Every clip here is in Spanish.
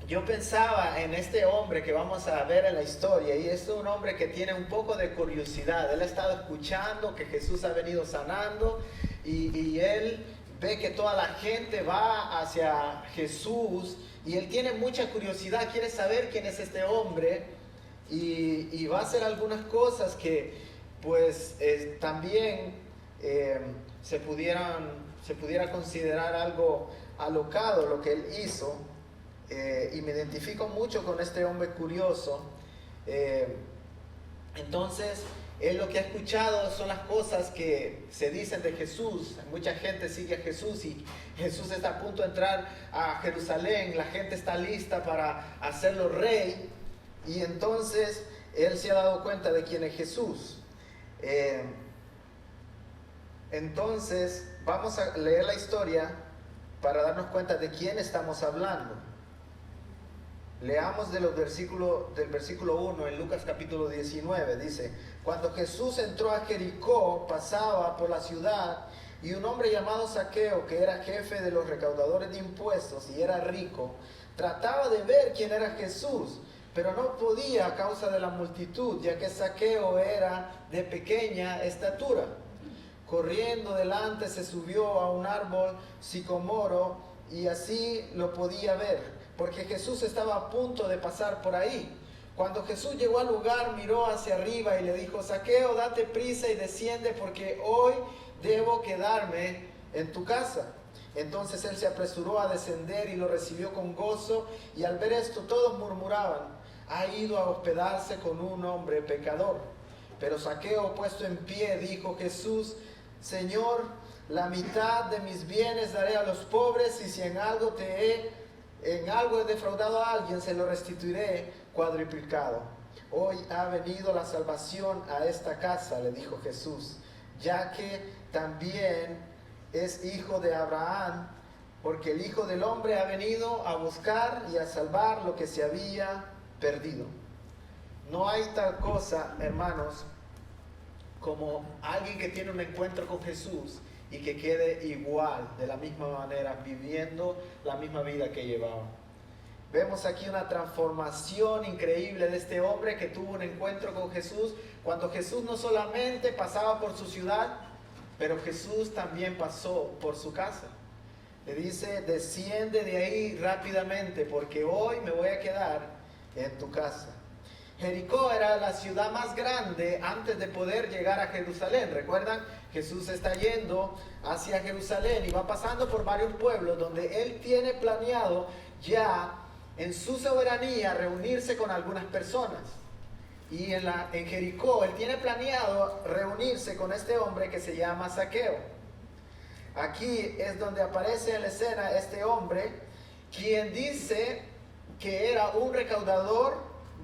yo pensaba en este hombre que vamos a ver en la historia, y es un hombre que tiene un poco de curiosidad. Él ha estado escuchando que Jesús ha venido sanando, y él ve que toda la gente va hacia Jesús, y él tiene mucha curiosidad, quiere saber quién es este hombre, y va a hacer algunas cosas que pues también eh, se pudiera considerar algo alocado lo que él hizo. Y me identifico mucho con este hombre curioso. Eh, entonces, él lo que ha escuchado son las cosas que se dicen de Jesús. Mucha gente sigue a Jesús, y Jesús está a punto de entrar a Jerusalén. La gente está lista para hacerlo rey. Y entonces, él se ha dado cuenta de quién es Jesús. Entonces, vamos a leer la historia para darnos cuenta de quién estamos hablando. Leamos del versículo 1 en Lucas capítulo 19. Dice: cuando Jesús entró a Jericó, pasaba por la ciudad, y un hombre llamado Zaqueo, que era jefe de los recaudadores de impuestos y era rico, trataba de ver quién era Jesús, pero no podía a causa de la multitud, ya que Zaqueo era de pequeña estatura. Corriendo delante, se subió a un árbol sicomoro, y así lo podía ver, porque Jesús estaba a punto de pasar por ahí. Cuando Jesús llegó al lugar, miró hacia arriba y le dijo: Zaqueo, date prisa y desciende, porque hoy debo quedarme en tu casa. Entonces él se apresuró a descender y lo recibió con gozo, y al ver esto todos murmuraban: ha ido a hospedarse con un hombre pecador. Pero Zaqueo, puesto en pie, dijo: Jesús, Señor, la mitad de mis bienes daré a los pobres, y si en algo he defraudado a alguien, se lo restituiré cuadruplicado. Hoy ha venido la salvación a esta casa, le dijo Jesús, ya que también es hijo de Abraham, porque el Hijo del Hombre ha venido a buscar y a salvar lo que se había perdido. No hay tal cosa, hermanos, como alguien que tiene un encuentro con Jesús y que quede igual, de la misma manera, viviendo la misma vida que llevaba. Vemos aquí una transformación increíble de este hombre que tuvo un encuentro con Jesús, cuando Jesús no solamente pasaba por su ciudad, pero Jesús también pasó por su casa. Le dice: desciende de ahí rápidamente, porque hoy me voy a quedar en tu casa. Jericó era la ciudad más grande antes de poder llegar a Jerusalén. ¿Recuerdan? Jesús está yendo hacia Jerusalén y va pasando por varios pueblos donde él tiene planeado ya en su soberanía reunirse con algunas personas. Y en Jericó él tiene planeado reunirse con este hombre que se llama Zaqueo. Aquí es donde aparece en la escena este hombre, quien dice que era un recaudador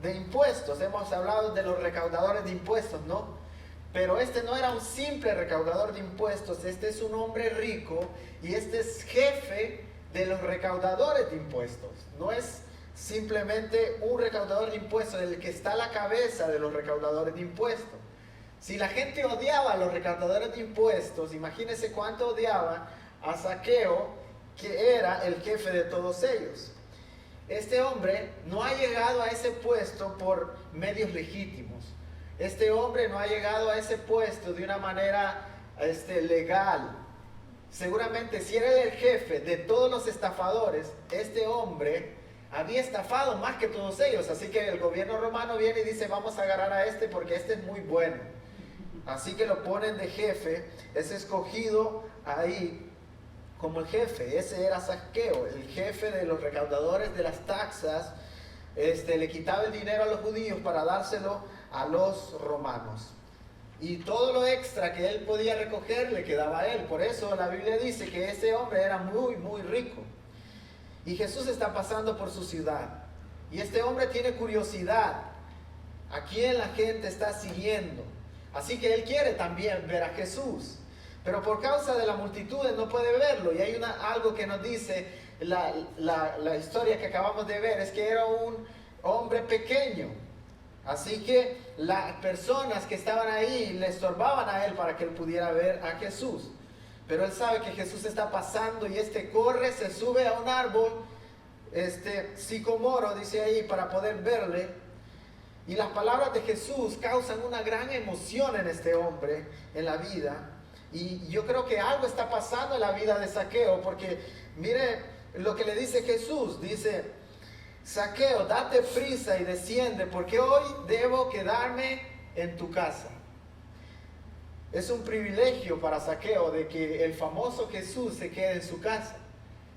de impuestos. Hemos hablado de los recaudadores de impuestos, ¿no? Pero este no era un simple recaudador de impuestos, este es un hombre rico, y este es jefe de los recaudadores de impuestos. No es simplemente un recaudador de impuestos, el que está a la cabeza de los recaudadores de impuestos. Si la gente odiaba a los recaudadores de impuestos, imagínense cuánto odiaban a Zaqueo, que era el jefe de todos ellos. Este hombre no ha llegado a ese puesto por medios legítimos. Este hombre no ha llegado a ese puesto de una manera legal. Seguramente si era el jefe de todos los estafadores, este hombre había estafado más que todos ellos. Así que el gobierno romano viene y dice: vamos a agarrar a este porque este es muy bueno. Así que lo ponen de jefe, es escogido ahí como el jefe. Ese era Zaqueo, el jefe de los recaudadores de las taxas. Le quitaba el dinero a los judíos para dárselo a los romanos, y todo lo extra que él podía recoger le quedaba a él. Por eso la Biblia dice que ese hombre era muy, muy rico. Y Jesús está pasando por su ciudad, y este hombre tiene curiosidad a quién la gente está siguiendo. Así que él quiere también ver a Jesús, pero por causa de la multitud no puede verlo. Y hay algo que nos dice la historia que acabamos de ver, es que era un hombre pequeño. Así que las personas que estaban ahí le estorbaban a él para que él pudiera ver a Jesús. Pero él sabe que Jesús está pasando, y corre, se sube a un árbol sicomoro, dice ahí, para poder verle. Y las palabras de Jesús causan una gran emoción en este hombre, en la vida. Y yo creo que algo está pasando en la vida de Zaqueo, porque mire lo que le dice Jesús. Dice: Zaqueo, date prisa y desciende, porque hoy debo quedarme en tu casa. Es un privilegio para Zaqueo de que el famoso Jesús se quede en su casa.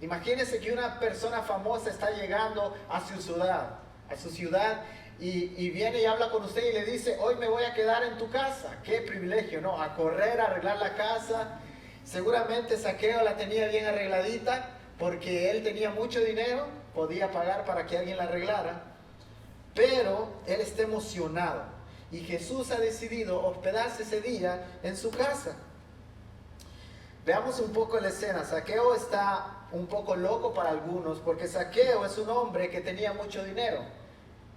Imagínense que una persona famosa está llegando a su ciudad, y viene y habla con usted y le dice: hoy me voy a quedar en tu casa. Qué privilegio, ¿no? A correr, a arreglar la casa. Seguramente Zaqueo la tenía bien arregladita porque él tenía mucho dinero, podía pagar para que alguien la arreglara. Pero él está emocionado y Jesús ha decidido hospedarse ese día en su casa. Veamos un poco la escena. Zaqueo está un poco loco para algunos, porque Zaqueo es un hombre que tenía mucho dinero.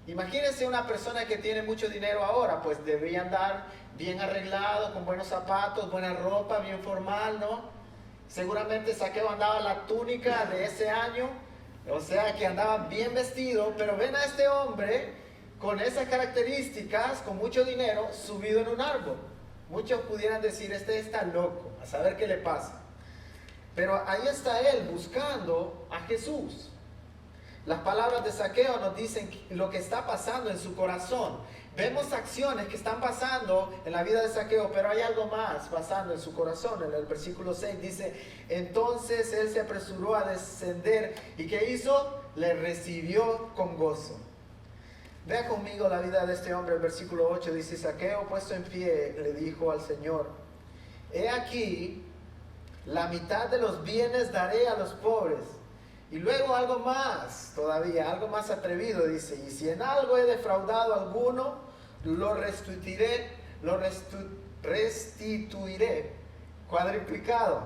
Imagínense una persona que tiene mucho dinero ahora, pues debería andar bien arreglado, con buenos zapatos, buena ropa, bien formal, ¿no? Seguramente Zaqueo andaba la túnica de ese año, o sea que andaba bien vestido, pero ven a este hombre con esas características, con mucho dinero, subido en un árbol. Muchos pudieran decir: este está loco, a saber qué le pasa. Pero ahí está él buscando a Jesús. Las palabras de Zaqueo nos dicen lo que está pasando en su corazón. Vemos acciones que están pasando en la vida de Zaqueo, pero hay algo más pasando en su corazón. En el versículo 6 dice: entonces él se apresuró a descender, ¿y qué hizo? Le recibió con gozo. Vea conmigo la vida de este hombre. El versículo 8 dice: Zaqueo, puesto en pie, le dijo al Señor: he aquí, la mitad de los bienes daré a los pobres. Y luego algo más todavía, algo más atrevido, dice: y si en algo he defraudado a alguno, lo restituiré cuadruplicado.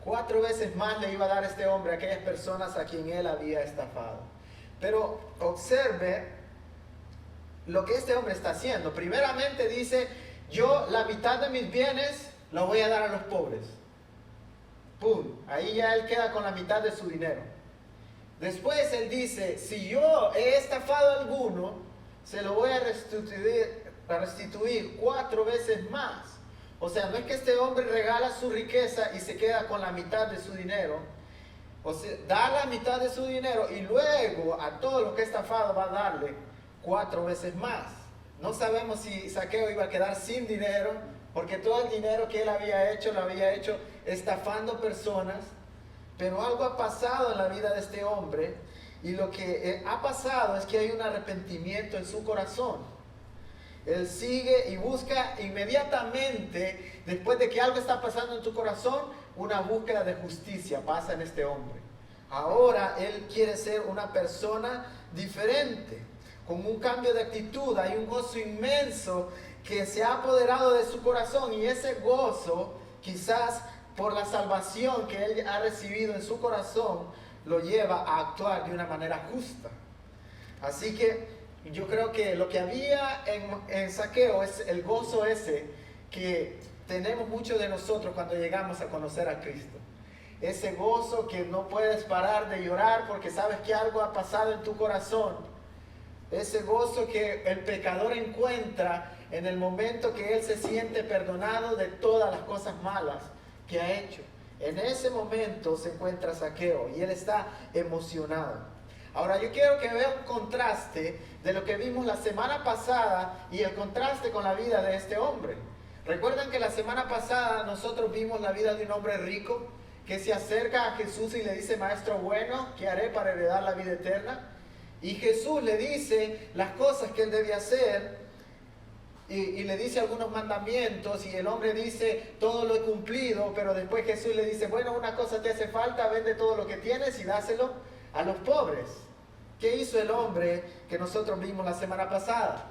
4 veces más le iba a dar este hombre a aquellas personas a quien él había estafado. Pero observe lo que este hombre está haciendo. Primeramente dice: yo la mitad de mis bienes lo voy a dar a los pobres. ¡Pum! Ahí ya él queda con la mitad de su dinero. Después él dice: si yo he estafado a alguno, se lo voy a restituir 4 veces más. O sea, no es que este hombre regala su riqueza y se queda con la mitad de su dinero. O sea, da la mitad de su dinero y luego a todo lo que ha estafado va a darle 4 veces más. No sabemos si Zaqueo iba a quedar sin dinero, porque todo el dinero que él había hecho, lo había hecho estafando personas. Pero algo ha pasado en la vida de este hombre, y lo que ha pasado es que hay un arrepentimiento en su corazón. Él sigue y busca inmediatamente, después de que algo está pasando en tu corazón, una búsqueda de justicia pasa en este hombre. Ahora él quiere ser una persona diferente, con un cambio de actitud. Hay un gozo inmenso que se ha apoderado de su corazón, y ese gozo, quizás por la salvación que él ha recibido en su corazón, lo lleva a actuar de una manera justa. Así que yo creo que lo que había en Zaqueo es el gozo ese que tenemos muchos de nosotros cuando llegamos a conocer a Cristo. Ese gozo que no puedes parar de llorar porque sabes que algo ha pasado en tu corazón. Ese gozo que el pecador encuentra en el momento que él se siente perdonado de todas las cosas malas que ha hecho. En ese momento se encuentra Zaqueo y él está emocionado. Ahora yo quiero que vea un contraste de lo que vimos la semana pasada y el contraste con la vida de este hombre. Recuerdan que la semana pasada nosotros vimos la vida de un hombre rico que se acerca a Jesús y le dice: maestro bueno, ¿qué haré para heredar la vida eterna? Y Jesús le dice las cosas que él debe hacer, y le dice algunos mandamientos, y el hombre dice: todo lo he cumplido. Pero después Jesús le dice: bueno, una cosa te hace falta, vende todo lo que tienes y dáselo a los pobres. ¿Qué hizo el hombre que nosotros vimos la semana pasada?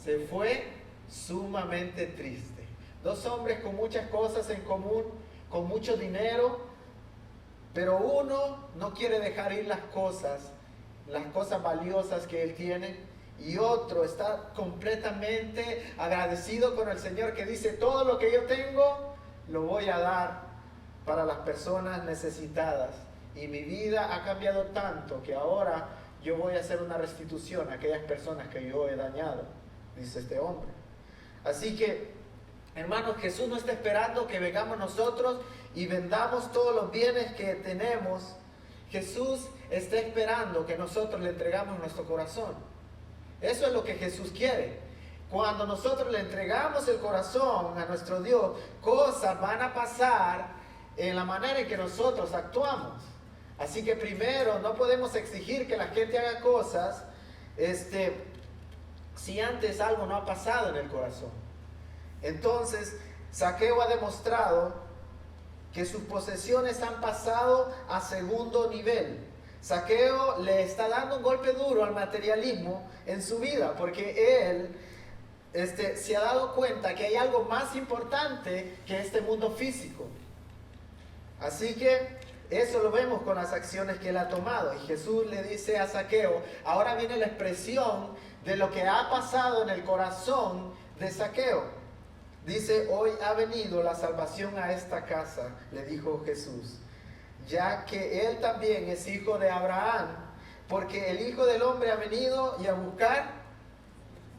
Se fue sumamente triste. 2 hombres con muchas cosas en común, con mucho dinero, pero uno no quiere dejar ir las cosas valiosas que él tiene, y otro está completamente agradecido con el Señor, que dice: todo lo que yo tengo lo voy a dar para las personas necesitadas. y mi vida ha cambiado tanto que ahora yo voy a hacer una restitución a aquellas personas que yo he dañado, dice este hombre. Así que, hermanos, Jesús no está esperando que vengamos nosotros y vendamos todos los bienes que tenemos. Jesús está esperando que nosotros le entregamos nuestro corazón. Eso es lo que Jesús quiere. Cuando nosotros le entregamos el corazón a nuestro Dios, cosas van a pasar en la manera en que nosotros actuamos. Así que primero, no podemos exigir que la gente haga cosas si antes algo no ha pasado en el corazón. Entonces, Zaqueo ha demostrado que sus posesiones han pasado a segundo nivel. Zaqueo le está dando un golpe duro al materialismo en su vida, porque él se ha dado cuenta que hay algo más importante que este mundo físico. Así que eso lo vemos con las acciones que él ha tomado. Y Jesús le dice a Zaqueo, ahora viene la expresión de lo que ha pasado en el corazón de Zaqueo. Dice, hoy ha venido la salvación a esta casa, le dijo Jesús, ya que él también es hijo de Abraham, porque el Hijo del Hombre ha venido y a buscar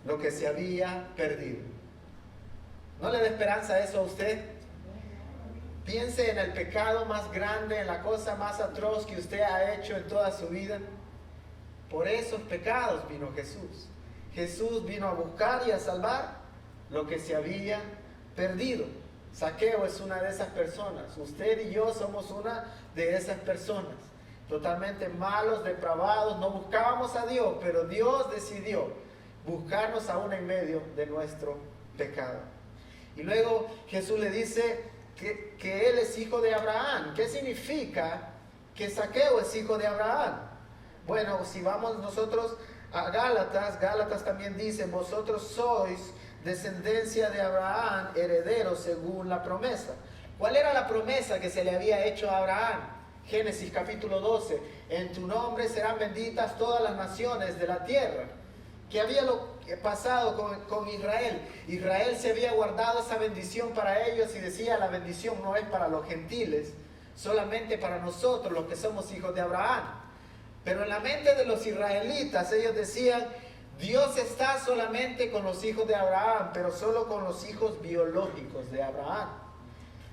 lo que se había perdido. ¿No le da esperanza eso a usted? Piense en el pecado más grande, en la cosa más atroz que usted ha hecho en toda su vida. Por esos pecados vino Jesús. Jesús vino a buscar y a salvar lo que se había perdido. Zaqueo es una de esas personas. Usted y yo somos una de esas personas. Totalmente malos, depravados. No buscábamos a Dios, pero Dios decidió buscarnos aún en medio de nuestro pecado. Y luego Jesús le dice que él es hijo de Abraham. ¿Qué significa que Zaqueo es hijo de Abraham? Bueno, si vamos nosotros a Gálatas también dice, vosotros sois descendencia de Abraham, herederos según la promesa. ¿Cuál era la promesa que se le había hecho a Abraham? Génesis capítulo 12, en tu nombre serán benditas todas las naciones de la tierra. ¿Qué había pasado con Israel? Israel se había guardado esa bendición para ellos y decía, la bendición no es para los gentiles, solamente para nosotros, los que somos hijos de Abraham. Pero en la mente de los israelitas, ellos decían, Dios está solamente con los hijos de Abraham, pero solo con los hijos biológicos de Abraham.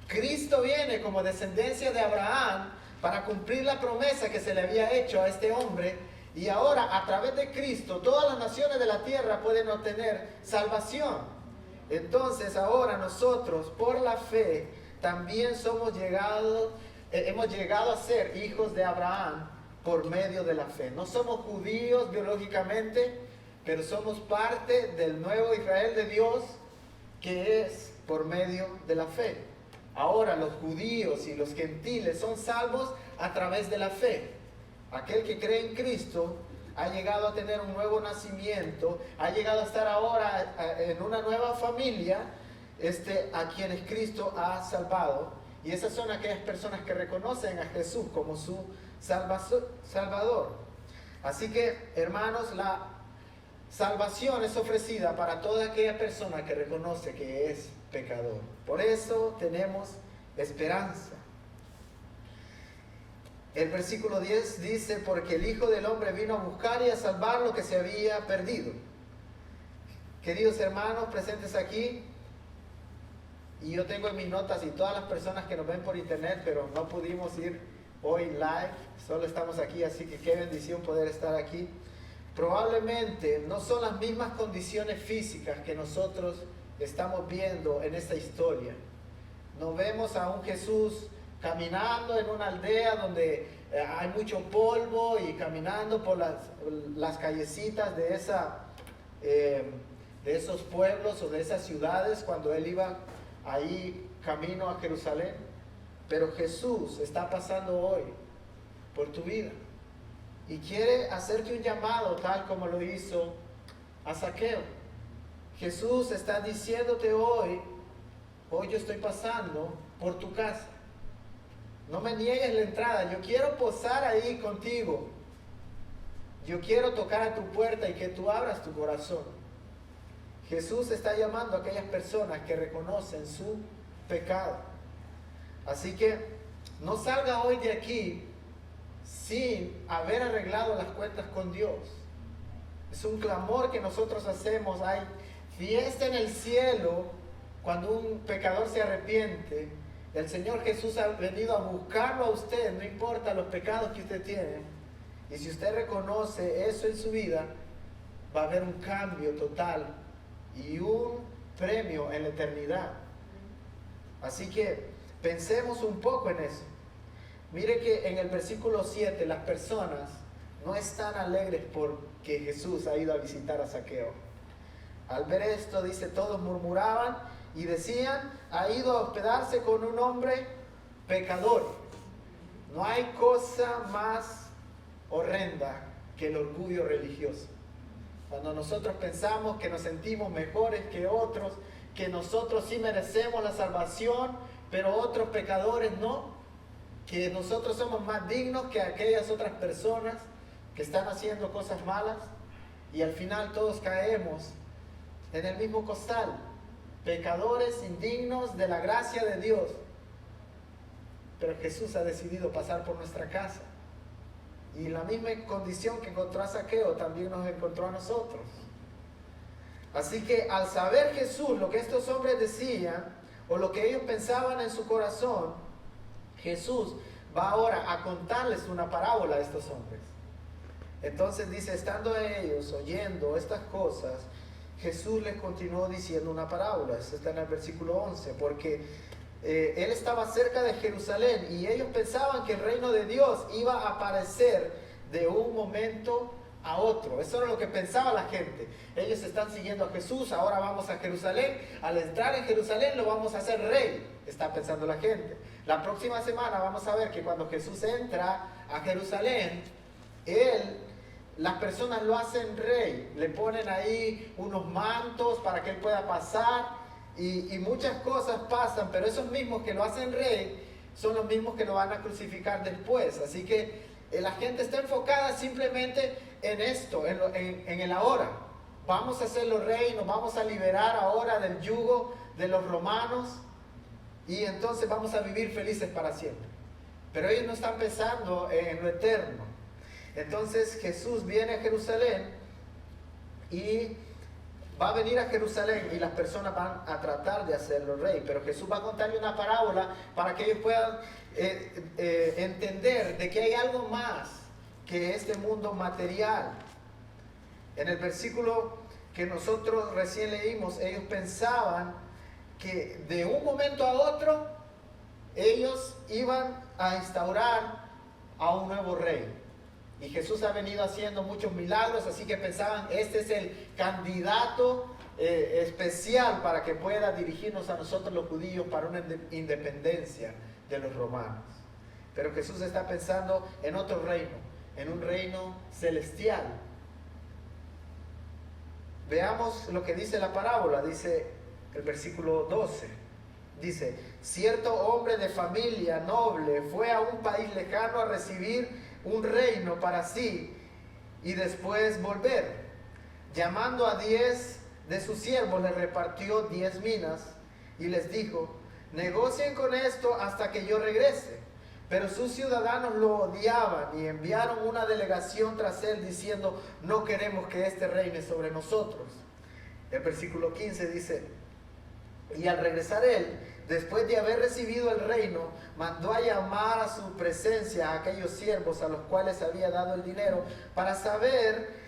Cristo viene como descendencia de Abraham para cumplir la promesa que se le había hecho a este hombre. Y ahora, a través de Cristo, todas las naciones de la tierra pueden obtener salvación. Entonces, ahora nosotros, por la fe, también hemos llegado a ser hijos de Abraham por medio de la fe. No somos judíos biológicamente, pero somos parte del nuevo Israel de Dios, que es por medio de la fe. Ahora, los judíos y los gentiles son salvos a través de la fe. Aquel que cree en Cristo ha llegado a tener un nuevo nacimiento, ha llegado a estar ahora en una nueva familia, a quienes Cristo ha salvado. Y esas son aquellas personas que reconocen a Jesús como su Salvador. Así que, hermanos, la salvación es ofrecida para toda aquella persona que reconoce que es pecador. Por eso tenemos esperanza. El versículo 10 dice, porque el Hijo del Hombre vino a buscar y a salvar lo que se había perdido. Queridos hermanos presentes aquí, y yo tengo en mis notas y todas las personas que nos ven por internet, pero no pudimos ir hoy live, solo estamos aquí, así que qué bendición poder estar aquí. Probablemente no son las mismas condiciones físicas que nosotros estamos viendo en esta historia. No vemos a un Jesús caminando en una aldea donde hay mucho polvo y caminando por las callecitas de esos pueblos o de esas ciudades cuando él iba ahí camino a Jerusalén. Pero Jesús está pasando hoy por tu vida y quiere hacerte un llamado tal como lo hizo a Zaqueo. Jesús está diciéndote hoy yo estoy pasando por tu casa. No me niegues la entrada, yo quiero posar ahí contigo. Yo quiero tocar a tu puerta y que tú abras tu corazón. Jesús está llamando a aquellas personas que reconocen su pecado. Así que no salga hoy de aquí sin haber arreglado las cuentas con Dios. Es un clamor que nosotros hacemos. Hay fiesta en el cielo cuando un pecador se arrepiente. El Señor Jesús ha venido a buscarlo a usted, no importa los pecados que usted tiene. Y si usted reconoce eso en su vida, va a haber un cambio total y un premio en la eternidad. Así que pensemos un poco en eso. Mire que en el versículo 7 las personas no están alegres porque Jesús ha ido a visitar a Zaqueo. Al ver esto, dice, todos murmuraban y decían, ha ido a hospedarse con un hombre pecador. No hay cosa más horrenda que el orgullo religioso. Cuando nosotros pensamos que nos sentimos mejores que otros, que nosotros sí merecemos la salvación, pero otros pecadores no, que nosotros somos más dignos que aquellas otras personas que están haciendo cosas malas, y al final todos caemos en el mismo costal, pecadores indignos de la gracia de Dios. Pero Jesús ha decidido pasar por nuestra casa, y la misma condición que encontró a Zaqueo también nos encontró a nosotros. Así que al saber Jesús lo que estos hombres decían, o lo que ellos pensaban en su corazón, Jesús va ahora a contarles una parábola a estos hombres. Entonces dice, estando ellos oyendo estas cosas, Jesús les continuó diciendo una parábola. Esto está en el versículo 11, porque él estaba cerca de Jerusalén y ellos pensaban que el reino de Dios iba a aparecer de un momento a otro. Eso era lo que pensaba la gente. Ellos están siguiendo a Jesús, ahora vamos a Jerusalén. Al entrar en Jerusalén lo vamos a hacer rey, está pensando la gente. La próxima semana vamos a ver que cuando Jesús entra a Jerusalén, las personas lo hacen rey, le ponen ahí unos mantos para que él pueda pasar, y muchas cosas pasan, pero esos mismos que lo hacen rey son los mismos que lo van a crucificar después. Así que la gente está enfocada simplemente en esto, en el ahora. Vamos a hacerlo rey, nos vamos a liberar ahora del yugo de los romanos, y entonces vamos a vivir felices para siempre. Pero ellos no están pensando en lo eterno. Entonces Jesús viene a Jerusalén, y va a venir a Jerusalén, y las personas van a tratar de hacerlo rey, pero Jesús va a contarle una parábola para que ellos puedan entender de que hay algo más que este mundo material. En el versículo que nosotros recién leímos, ellos pensaban que de un momento a otro ellos iban a instaurar a un nuevo rey. Y Jesús ha venido haciendo muchos milagros, así que pensaban, este es el candidato especial para que pueda dirigirnos a nosotros los judíos para una independencia de los romanos. Pero Jesús está pensando en otro reino, en un reino celestial. Veamos lo que dice la parábola, dice el versículo 12. Dice, cierto hombre de familia noble fue a un país lejano a recibir un reino para sí y después volver. Llamando a 10 de sus siervos, les repartió 10 minas y les dijo, negocien con esto hasta que yo regrese. Pero sus ciudadanos lo odiaban y enviaron una delegación tras él diciendo, no queremos que este reine sobre nosotros. El versículo 15 dice, y al regresar él, después de haber recibido el reino, mandó a llamar a su presencia a aquellos siervos a los cuales había dado el dinero para saber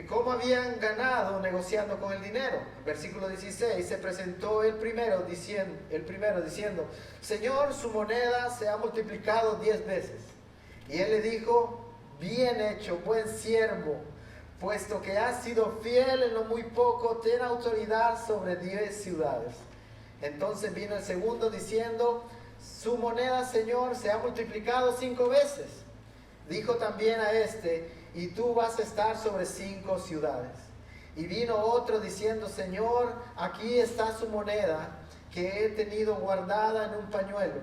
cómo habían ganado negociando con el dinero. Versículo 16, se presentó el primero diciendo, Señor, su moneda se ha multiplicado 10 veces. Y él le dijo, bien hecho, buen siervo, puesto que has sido fiel en lo muy poco, ten autoridad sobre 10 ciudades. Entonces vino el segundo diciendo, su moneda, Señor, se ha multiplicado 5 veces. Dijo también a este, y tú vas a estar sobre 5 ciudades. Y vino otro diciendo, Señor, aquí está su moneda, que he tenido guardada en un pañuelo.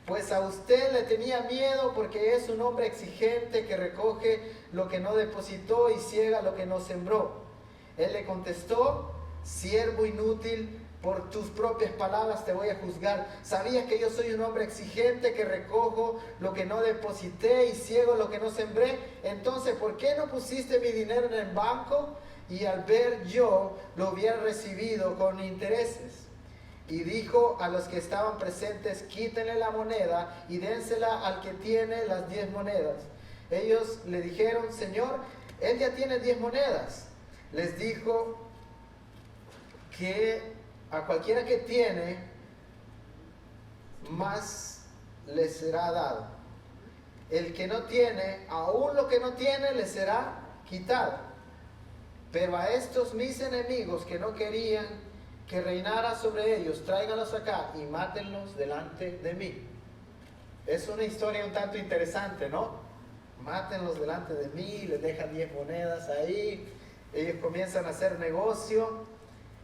Pues a usted le tenía miedo porque es un hombre exigente que recoge lo que no depositó y ciega lo que no sembró. Él le contestó, siervo inútil, por tus propias palabras te voy a juzgar. ¿Sabías que yo soy un hombre exigente, que recojo lo que no deposité y ciego lo que no sembré? Entonces, ¿por qué no pusiste mi dinero en el banco? Y al ver yo lo hubiera recibido con intereses. Y dijo a los que estaban presentes: quítenle la moneda y dénsela al que tiene las 10 monedas. Ellos le dijeron: Señor, él ya tiene 10 monedas. Les dijo que a cualquiera que tiene, más le será dado. El que no tiene, aún lo que no tiene le será quitado. Pero a estos mis enemigos que no querían que reinara sobre ellos, tráiganlos acá y mátenlos delante de mí. Es una historia un tanto interesante, ¿no? Mátenlos delante de mí, les dejan 10 monedas ahí, ellos comienzan a hacer negocio.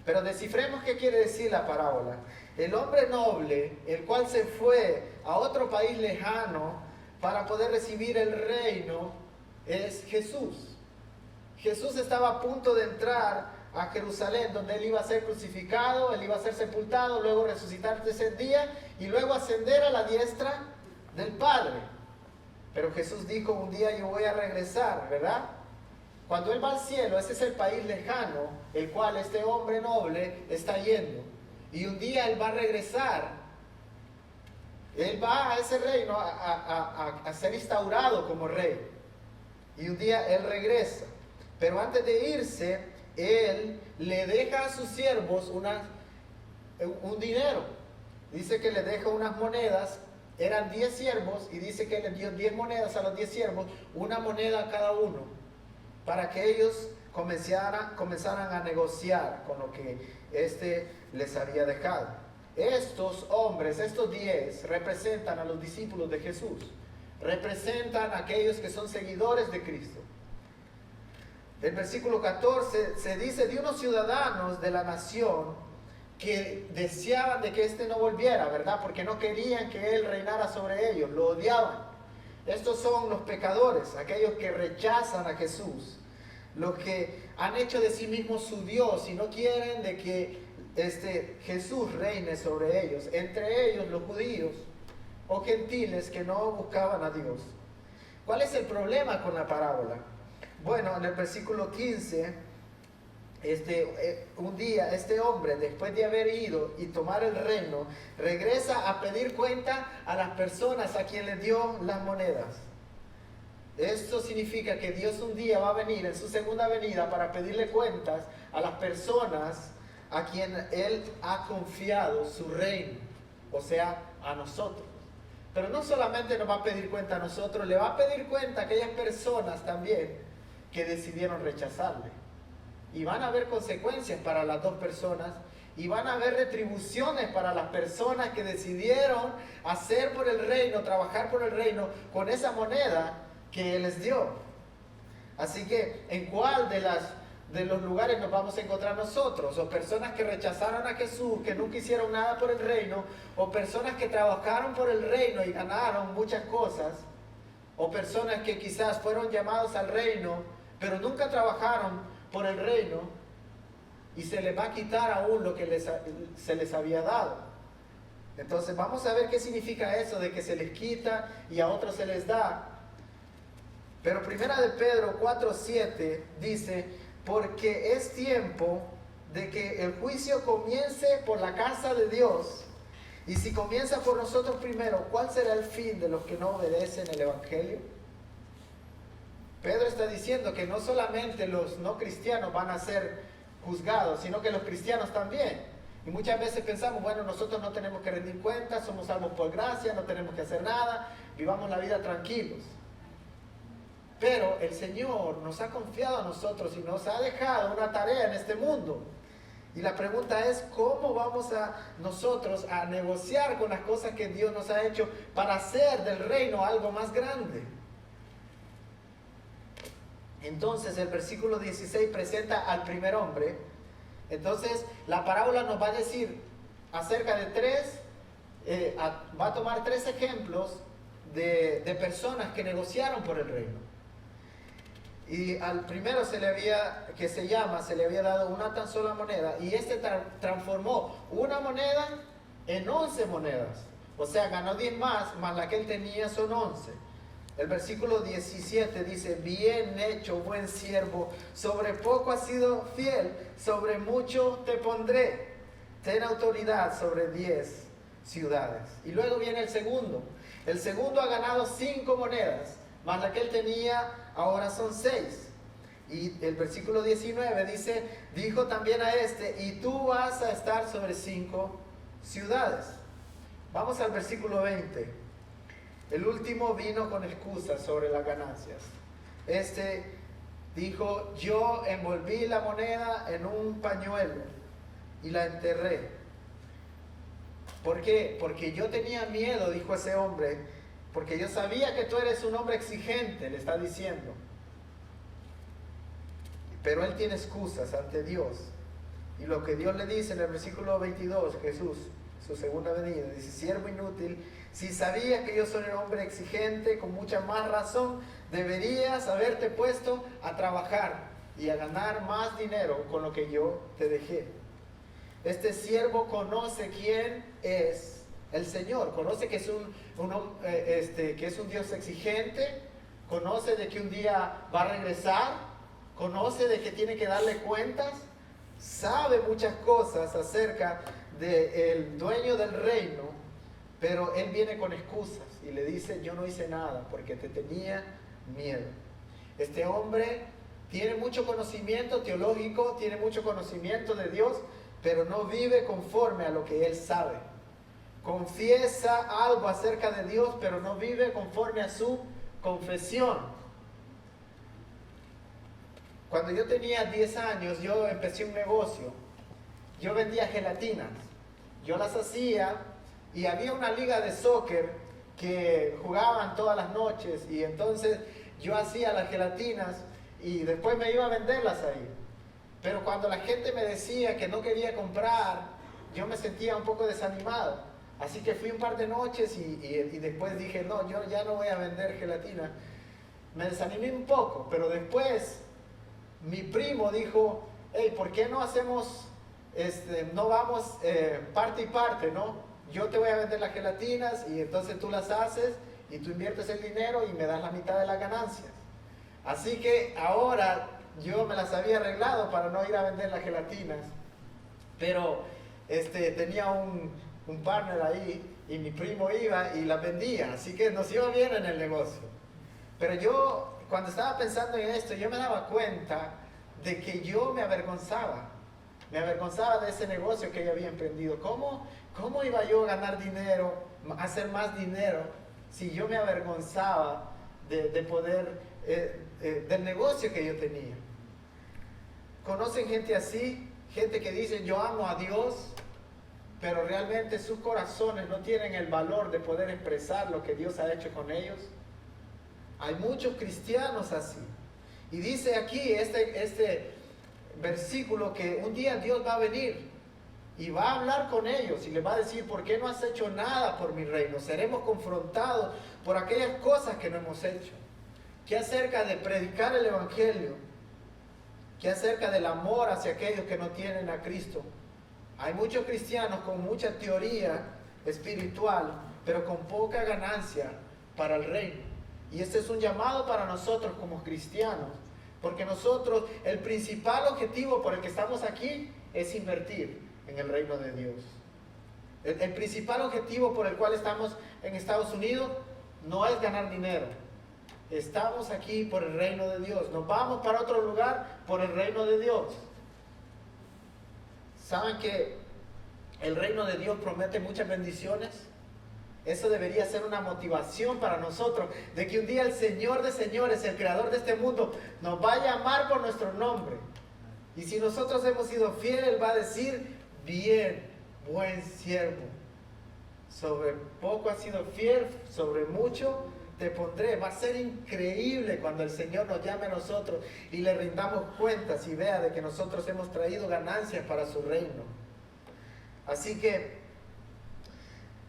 Pero descifremos qué quiere decir la parábola. El hombre noble, el cual se fue a otro país lejano para poder recibir el reino, es Jesús. Jesús estaba a punto de entrar a Jerusalén, donde él iba a ser crucificado, él iba a ser sepultado, luego resucitar el tercer día y luego ascender a la diestra del Padre. Pero Jesús dijo: un día yo voy a regresar, ¿verdad? Cuando él va al cielo, ese es el país lejano, el cual este hombre noble está yendo. Y un día él va a regresar. Él va a ese reino a ser instaurado como rey. Y un día él regresa. Pero antes de irse, él le deja a sus siervos un dinero. Dice que le deja unas monedas. Eran 10 siervos y dice que le dio 10 monedas a los 10 siervos, una moneda a cada uno, para que ellos comenzaran a negociar con lo que les había dejado. Estos hombres, estos 10, representan a los discípulos de Jesús, representan a aquellos que son seguidores de Cristo. El versículo 14 se dice de unos ciudadanos de la nación que deseaban de que no volviera, ¿verdad? Porque no querían que él reinara sobre ellos, lo odiaban. Estos son los pecadores, aquellos que rechazan a Jesús, los que han hecho de sí mismos su Dios y no quieren de que Jesús reine sobre ellos, entre ellos los judíos o gentiles que no buscaban a Dios. ¿Cuál es el problema con la parábola? Bueno, en el versículo 15, un día este hombre, después de haber ido y tomar el reino, regresa a pedir cuenta a las personas a quien le dio las monedas. Esto significa que Dios un día va a venir en su segunda venida para pedirle cuentas a las personas a quien Él ha confiado su reino, o sea, a nosotros. Pero no solamente nos va a pedir cuenta a nosotros, le va a pedir cuenta a aquellas personas también que decidieron rechazarle. Y van a haber consecuencias para las dos personas, y van a haber retribuciones para las personas que decidieron hacer por el reino, trabajar por el reino con esa moneda que Él les dio. Así que, ¿en cuál de los lugares nos vamos a encontrar nosotros? O personas que rechazaron a Jesús, que nunca hicieron nada por el reino, o personas que trabajaron por el reino y ganaron muchas cosas, o personas que quizás fueron llamados al reino, pero nunca trabajaron por el reino, y se les va a quitar aún lo que se les había dado. Entonces vamos a ver qué significa eso de que se les quita y a otros se les da. Pero primera de Pedro 4:7 dice: porque es tiempo de que el juicio comience por la casa de Dios. Y si comienza por nosotros primero, ¿cuál será el fin de los que no obedecen el Evangelio? Pedro está diciendo que no solamente los no cristianos van a ser juzgados, sino que los cristianos también. Y muchas veces pensamos, bueno, nosotros no tenemos que rendir cuentas, somos salvos por gracia, no tenemos que hacer nada, vivamos la vida tranquilos. Pero el Señor nos ha confiado a nosotros y nos ha dejado una tarea en este mundo. Y la pregunta es, ¿cómo vamos nosotros a negociar con las cosas que Dios nos ha hecho para hacer del reino algo más grande? Entonces el versículo 16 presenta al primer hombre. Entonces la parábola nos va a decir acerca de va a tomar 3 ejemplos de personas que negociaron por el reino. Y al primero se le había dado una tan sola moneda, y este transformó una moneda en 11 monedas. O sea, ganó 10 más la que él tenía son 11. El versículo 17 dice: bien hecho, buen siervo, sobre poco has sido fiel, sobre mucho te pondré. Ten autoridad sobre 10 ciudades. Y luego viene el segundo. El segundo ha ganado 5 monedas, más la que él tenía ahora son 6. Y el versículo 19 dice: dijo también a este: y tú vas a estar sobre 5 ciudades. Vamos al versículo 20. El último vino con excusas sobre las ganancias. Este dijo: yo envolví la moneda en un pañuelo y la enterré. ¿Por qué? Porque yo tenía miedo, dijo ese hombre, porque yo sabía que tú eres un hombre exigente, le está diciendo. Pero él tiene excusas ante Dios. Y lo que Dios le dice en el versículo 22, Jesús, su segunda venida, dice: siervo inútil, si sabías que yo soy un hombre exigente, con mucha más razón deberías haberte puesto a trabajar y a ganar más dinero con lo que yo te dejé. Este siervo conoce quién es el Señor, conoce que es que es un Dios exigente, conoce de que un día va a regresar, conoce de que tiene que darle cuentas, sabe muchas cosas acerca del dueño del reino, pero él viene con excusas y le dice: yo no hice nada porque te tenía miedo. Este hombre tiene mucho conocimiento teológico, tiene mucho conocimiento de Dios, pero no vive conforme a lo que él sabe. Confiesa algo acerca de Dios, pero no vive conforme a su confesión. Cuando yo tenía 10 años, yo empecé un negocio. Yo vendía gelatinas. Yo las hacía y había una liga de soccer que jugaban todas las noches, y entonces yo hacía las gelatinas y después me iba a venderlas ahí. Pero cuando la gente me decía que no quería comprar, yo me sentía un poco desanimado. Así que fui un par de noches y después dije: no, yo ya no voy a vender gelatina. Me desanimé un poco, pero después mi primo dijo: hey, ¿por qué no hacemos, no vamos parte y parte, ¿no? Yo te voy a vender las gelatinas y entonces tú las haces y tú inviertes el dinero y me das la mitad de las ganancias. Así que ahora yo me las había arreglado para no ir a vender las gelatinas, pero tenía un partner ahí y mi primo iba y las vendía, así que nos iba bien en el negocio. Pero yo, cuando estaba pensando en esto, yo me daba cuenta de que yo me avergonzaba de ese negocio que yo había emprendido. ¿Cómo iba yo a ganar dinero, a hacer más dinero, si yo me avergonzaba de poder, del negocio que yo tenía? ¿Conocen gente así? Gente que dice: yo amo a Dios, pero realmente sus corazones no tienen el valor de poder expresar lo que Dios ha hecho con ellos. Hay muchos cristianos así. Y dice aquí este versículo que un día Dios va a venir y va a hablar con ellos y les va a decir: ¿por qué no has hecho nada por mi reino? Seremos confrontados por aquellas cosas que no hemos hecho. ¿Qué acerca de predicar el evangelio? ¿Qué acerca del amor hacia aquellos que no tienen a Cristo? Hay muchos cristianos con mucha teoría espiritual, pero con poca ganancia para el reino. Y este es un llamado para nosotros como cristianos, porque nosotros, el principal objetivo por el que estamos aquí es invertir en el reino de Dios. El principal objetivo por el cual estamos en Estados Unidos no es ganar dinero. Estamos aquí por el reino de Dios. Nos vamos para otro lugar por el reino de Dios. ¿Saben que el reino de Dios promete muchas bendiciones? Eso debería ser una motivación para nosotros, de que un día el Señor de señores, el creador de este mundo, nos va a llamar por nuestro nombre. Y si nosotros hemos sido fieles, Él va a decir: bien, buen siervo. Sobre poco has sido fiel, sobre mucho te pondré. Va a ser increíble cuando el Señor nos llame a nosotros y le rindamos cuentas y vea de que nosotros hemos traído ganancias para su reino. Así que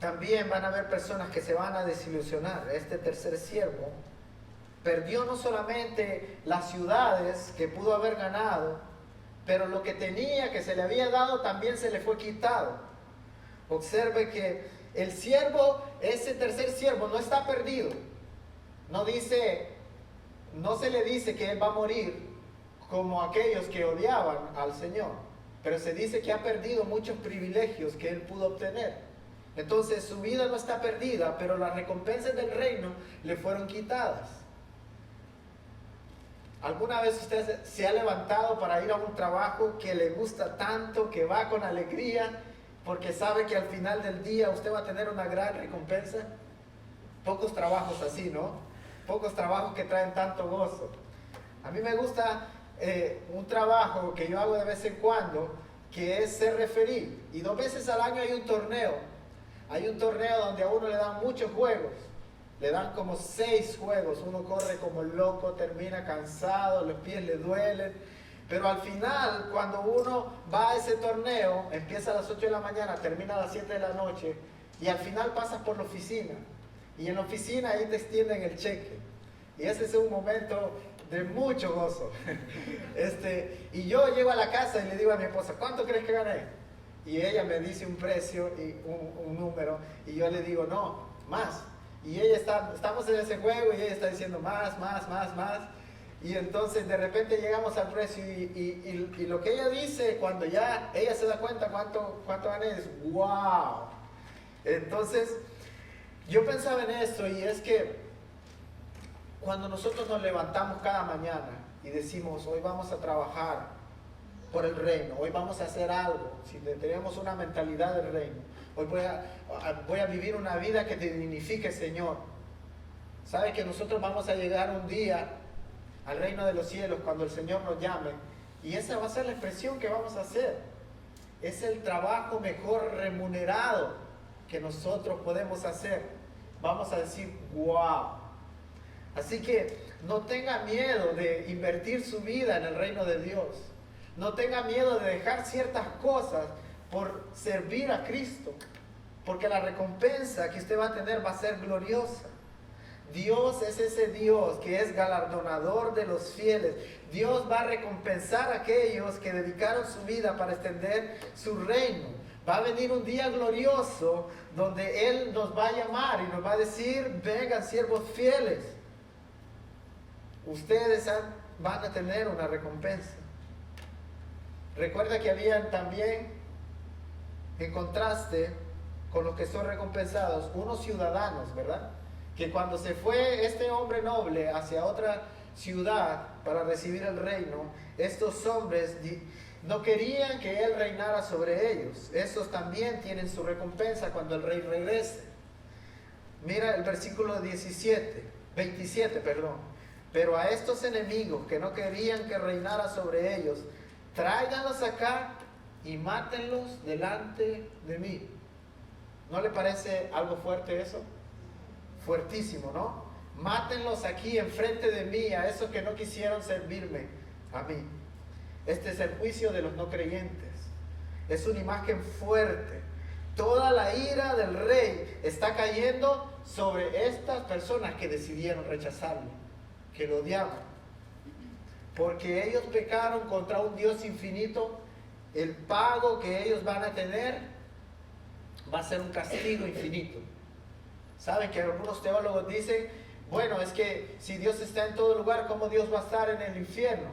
también van a haber personas que se van a desilusionar. Este tercer siervo perdió no solamente las ciudades que pudo haber ganado, pero lo que tenía, que se le había dado, también se le fue quitado. Observe que el siervo, ese tercer siervo, no está perdido. No se le dice que él va a morir como aquellos que odiaban al Señor, pero se dice que ha perdido muchos privilegios que él pudo obtener. Entonces su vida no está perdida, pero las recompensas del reino le fueron quitadas. ¿Alguna vez usted se ha levantado para ir a un trabajo que le gusta tanto, que va con alegría, porque sabe que al final del día usted va a tener una gran recompensa? Pocos trabajos así, ¿no? Pocos trabajos que traen tanto gozo. A mí me gusta un trabajo que yo hago de vez en cuando, que es ser referí. Y 2 veces al año hay un torneo. Hay un torneo donde a uno le dan muchos juegos. Le dan como 6 juegos. Uno corre como loco, termina cansado, los pies le duelen. Pero al final, cuando uno va a ese torneo, empieza a las 8 de la mañana, termina a las 7 de la noche, y al final pasas por la oficina. Y en la oficina ahí te extienden el cheque. Y ese es un momento de mucho gozo. Y yo llego a la casa y le digo a mi esposa, ¿cuánto crees que gané? Y ella me dice un precio y un número, y yo le digo, no, más. Y estamos en ese juego y ella está diciendo más, más, más, más. Y entonces de repente llegamos al precio y lo que ella dice, cuando ya ella se da cuenta cuánto gané, es wow. Entonces yo pensaba en esto, y es que cuando nosotros nos levantamos cada mañana y decimos, hoy vamos a trabajar por el reino, hoy vamos a hacer algo, si tenemos una mentalidad del reino, hoy voy a vivir una vida que te dignifique, Señor. ¿Sabe que nosotros vamos a llegar un día al reino de los cielos cuando el Señor nos llame? Y esa va a ser la expresión que vamos a hacer. Es el trabajo mejor remunerado que nosotros podemos hacer. Vamos a decir, wow. Así que no tenga miedo de invertir su vida en el reino de Dios. No tenga miedo de dejar ciertas cosas por servir a Cristo, porque la recompensa que usted va a tener va a ser gloriosa. Dios es ese Dios que es galardonador de los fieles. Dios va a recompensar a aquellos que dedicaron su vida para extender su reino. Va a venir un día glorioso donde Él nos va a llamar y nos va a decir, vengan siervos fieles. Ustedes van a tener una recompensa. Recuerda que habían también, en contraste con los que son recompensados, unos ciudadanos, ¿verdad? Que cuando se fue este hombre noble hacia otra ciudad para recibir el reino, estos hombres no querían que él reinara sobre ellos. Estos también tienen su recompensa cuando el rey regrese. Mira el versículo 27. Pero a estos enemigos que no querían que reinara sobre ellos, tráiganlos acá y mátenlos delante de mí. ¿No le parece algo fuerte eso? Fuertísimo, ¿no? Mátenlos aquí enfrente de mí, a esos que no quisieron servirme a mí. Este es el juicio de los no creyentes. Es una imagen fuerte. Toda la ira del rey está cayendo sobre estas personas que decidieron rechazarlo, que lo odiaban. Porque ellos pecaron contra un Dios infinito. El pago que ellos van a tener va a ser un castigo infinito. Saben que algunos teólogos dicen, bueno, es que si Dios está en todo lugar, ¿cómo Dios va a estar en el infierno?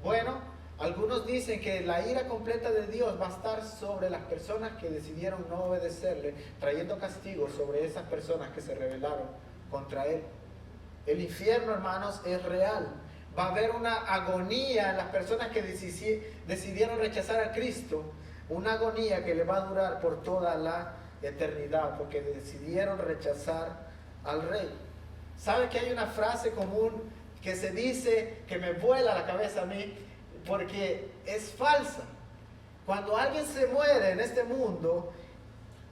Bueno, algunos dicen que la ira completa de Dios va a estar sobre las personas que decidieron no obedecerle, trayendo castigo sobre esas personas que se rebelaron contra Él. El infierno, hermanos, es real. Va a haber una agonía en las personas que decidieron rechazar a Cristo, una agonía que le va a durar por toda la eternidad, porque decidieron rechazar al Rey. ¿Sabe que hay una frase común que se dice que me vuela la cabeza a mí? Porque es falsa. Cuando alguien se muere en este mundo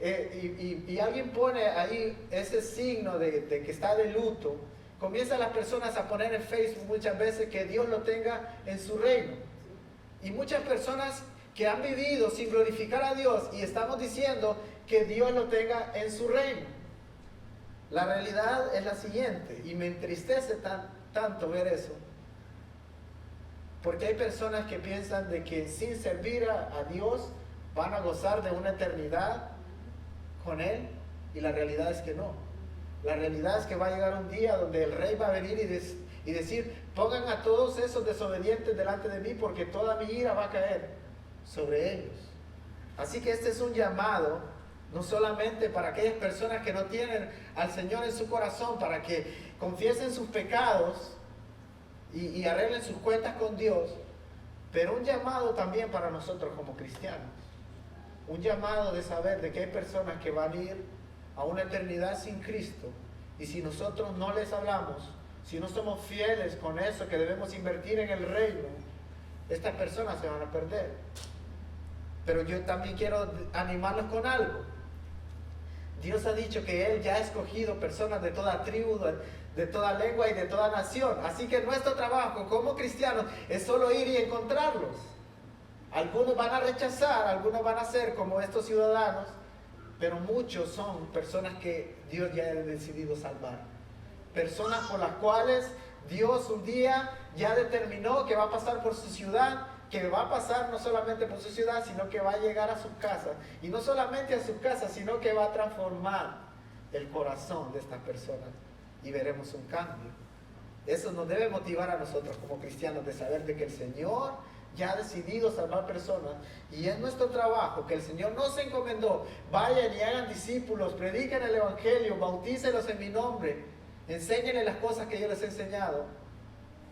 y alguien pone ahí ese signo de que está de luto, comienzan las personas a poner en Facebook muchas veces que Dios lo tenga en su reino. Y muchas personas que han vivido sin glorificar a Dios, y estamos diciendo que Dios lo tenga en su reino. La realidad es la siguiente, y me entristece tanto ver eso. Porque hay personas que piensan de que sin servir a Dios van a gozar de una eternidad con Él, y la realidad es que no. La realidad es que va a llegar un día donde el rey va a venir y decir, pongan a todos esos desobedientes delante de mí porque toda mi ira va a caer sobre ellos. Así que este es un llamado, no solamente para aquellas personas que no tienen al Señor en su corazón, para que confiesen sus pecados y arreglen sus cuentas con Dios, pero un llamado también para nosotros como cristianos. Un llamado de saber de que hay personas que van a ir a una eternidad sin Cristo, y si nosotros no les hablamos, si no somos fieles con eso que debemos invertir en el reino, estas personas se van a perder. Pero yo también quiero animarlos con algo. Dios ha dicho que Él ya ha escogido personas de toda tribu, de toda lengua y de toda nación. Así que nuestro trabajo como cristianos es solo ir y encontrarlos. Algunos van a rechazar, algunos van a ser como estos ciudadanos, pero muchos son personas que Dios ya ha decidido salvar. Personas por las cuales Dios un día ya determinó que va a pasar por su ciudad, que va a pasar no solamente por su ciudad, sino que va a llegar a sus casas. Y no solamente a sus casas, sino que va a transformar el corazón de estas personas. Y veremos un cambio. Eso nos debe motivar a nosotros como cristianos, de saber de que el Señor ya ha decidido salvar personas, y es nuestro trabajo, que el Señor nos encomendó: vayan y hagan discípulos, prediquen el Evangelio, bautícenlos en mi nombre, enséñenles las cosas que yo les he enseñado.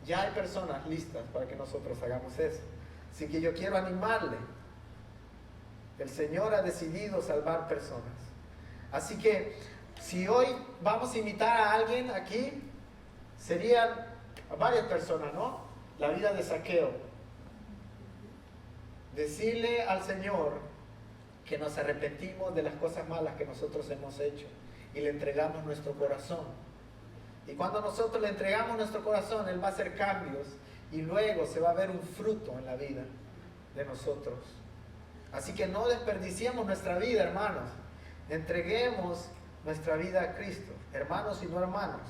Ya hay personas listas para que nosotros hagamos eso. Así que yo quiero animarle. El Señor ha decidido salvar personas. Así que si hoy vamos a invitar a alguien aquí, serían varias personas, ¿no? La vida de Zaqueo. Decirle al Señor que nos arrepentimos de las cosas malas que nosotros hemos hecho y le entregamos nuestro corazón. Y cuando nosotros le entregamos nuestro corazón, Él va a hacer cambios y luego se va a ver un fruto en la vida de nosotros. Así que no desperdiciemos nuestra vida, hermanos. Entreguemos nuestra vida a Cristo, hermanos y no hermanos.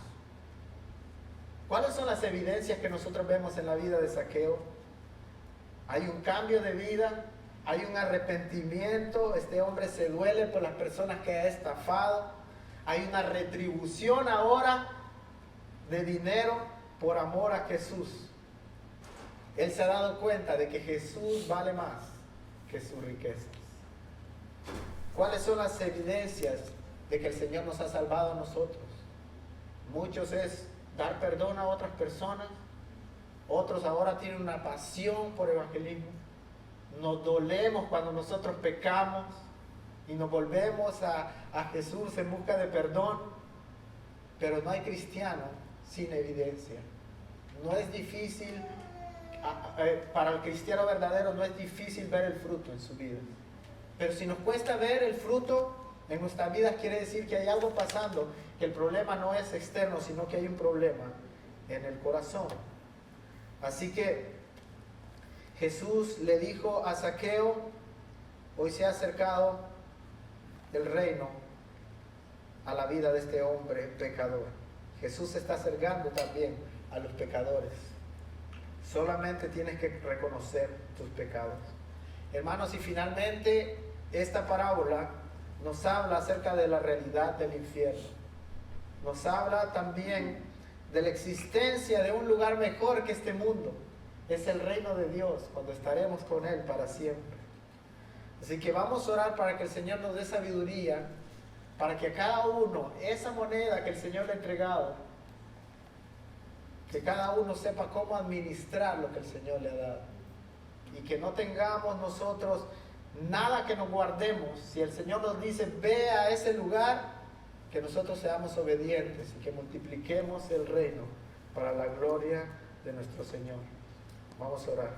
¿Cuáles son las evidencias que nosotros vemos en la vida de Zaqueo? Hay un cambio de vida, hay un arrepentimiento. Este hombre se duele por las personas que ha estafado. Hay una retribución ahora de dinero por amor a Jesús. Él se ha dado cuenta de que Jesús vale más que sus riquezas. ¿Cuáles son las evidencias de que el Señor nos ha salvado a nosotros? Muchos es dar perdón a otras personas. Otros ahora tienen una pasión por evangelismo. Nos dolemos cuando nosotros pecamos y nos volvemos a Jesús en busca de perdón. Pero no hay cristiano sin evidencia. No es difícil, para el cristiano verdadero no es difícil ver el fruto en su vida. Pero si nos cuesta ver el fruto en nuestras vidas, quiere decir que hay algo pasando, que el problema no es externo, sino que hay un problema en el corazón. Así que Jesús le dijo a Zaqueo: hoy se ha acercado el reino a la vida de este hombre pecador. Jesús se está acercando también a los pecadores. Solamente tienes que reconocer tus pecados. Hermanos, y finalmente esta parábola nos habla acerca de la realidad del infierno. Nos habla también de la existencia de un lugar mejor que este mundo. Es el reino de Dios, cuando estaremos con Él para siempre. Así que vamos a orar para que el Señor nos dé sabiduría, para que a cada uno, esa moneda que el Señor le ha entregado, que cada uno sepa cómo administrar lo que el Señor le ha dado. Y que no tengamos nosotros nada que nos guardemos. Si el Señor nos dice: ve a ese lugar, que nosotros seamos obedientes y que multipliquemos el reino para la gloria de nuestro Señor. Vamos a orar.